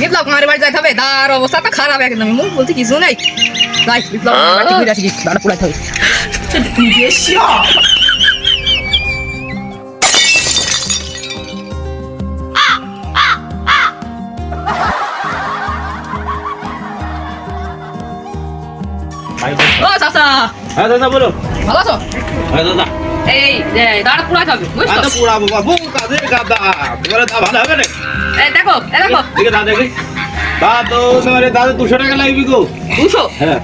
বিপ্লব কুমারের বাড়ি যাইতে হবে, তার অবস্থা তো খারাপ একদম, মুখ বলতে কিছু নেই। যাই বিপ্লব কুমারের বাড়ি ঘুরে আসি, দাঁড়া পুরাইতে হবে। ও চাচা, হ্যাঁ দাদা বলো। ভালো আছো? হ্যাঁ দাদা। এই যে দাঁড়া পুরাইতে হবে, বুঝছো? দাদা পুরাবো বাবু, কাদের গাদা তোমার দা ভালো হবে না? এই দেখো, এই দেখো। ঠিক আছে দাদা, দেখি দাদা তো তোমার দাদা 200 টাকা লাগবে গো। 200? হ্যাঁ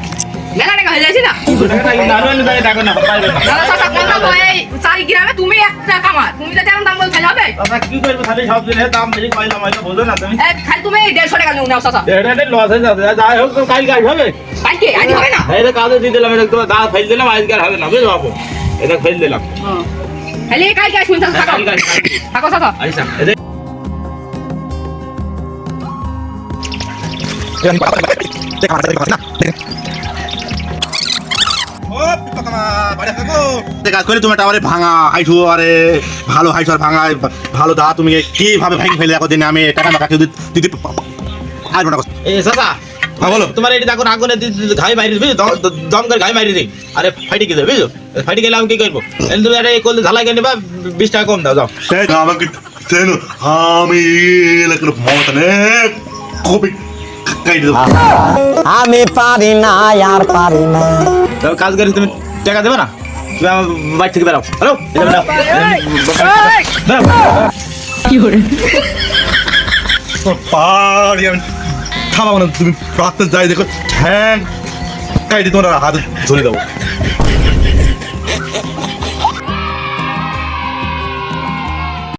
মেলা টাকা হয়ে যাচ্ছে না? 200 টাকা লাগবে, না হলে দাদা টাকা না পাইবে না। দাদা চাচা কোন দাম এই চাই গ্রামে তুমি একটা কামার, তুমি যদি এমন দাম বলতে হবে? দাদা কি করবে, খালি সব জিনিসের দাম বেশি কইলাম, হয়তো বোঝো না তুমি। এই খালি তুমি 150 টাকা নাও চাচা। এটা লস হয়ে যাবে, যাই হোক তো কাল কাজ হবে। কালকে আজ হবে না? এই তো কাজে দিয়ে দিলাম, এটা তোমার দাদা ফেল দিলাম, আজকে আর হবে না বুঝছো বাবু, এটা ফেল দিলাম। খালি কালকে আসুন চাচা, থাকো কাল কাজ থাকো চাচা। আচ্ছা কাজ করে তুমি একটা ভাঙা হাইটু আরে ভালো হাইটু আর ভাঙা ভালো দা তুমি কিভাবে ভাঙি ফেলে দেখো দিনে আমি টাকা না কাটি দিতে আসবো না। এই চাচা হ্যাঁ বলো। তোমার এটা দেখো আগুনে ঘাই মারি দিবি, দম করে ঘাই মারি দিই, আরে ফাইটে গেলে বুঝছো, ফাইটে গেলে আমি কি করবো, তুমি আরে করলে ঝালাই কেন বা 20 টাকা কম দাও যাও। সেই না আমাকে চেনো আমি এলাকার মত নে কপি কাই দেবো। আমি পারি না আর পারি না। তবে কাজ করে তুমি টাকা দেবে না, তুমি আমার বাড়ি থেকে বেরাও। হ্যালো কি করে? পারি আমি থামাবো না, তুমি রাস্তা যাই দেখো ঠ্যাং কাইটি তোমার হাতে ধরে দেবো।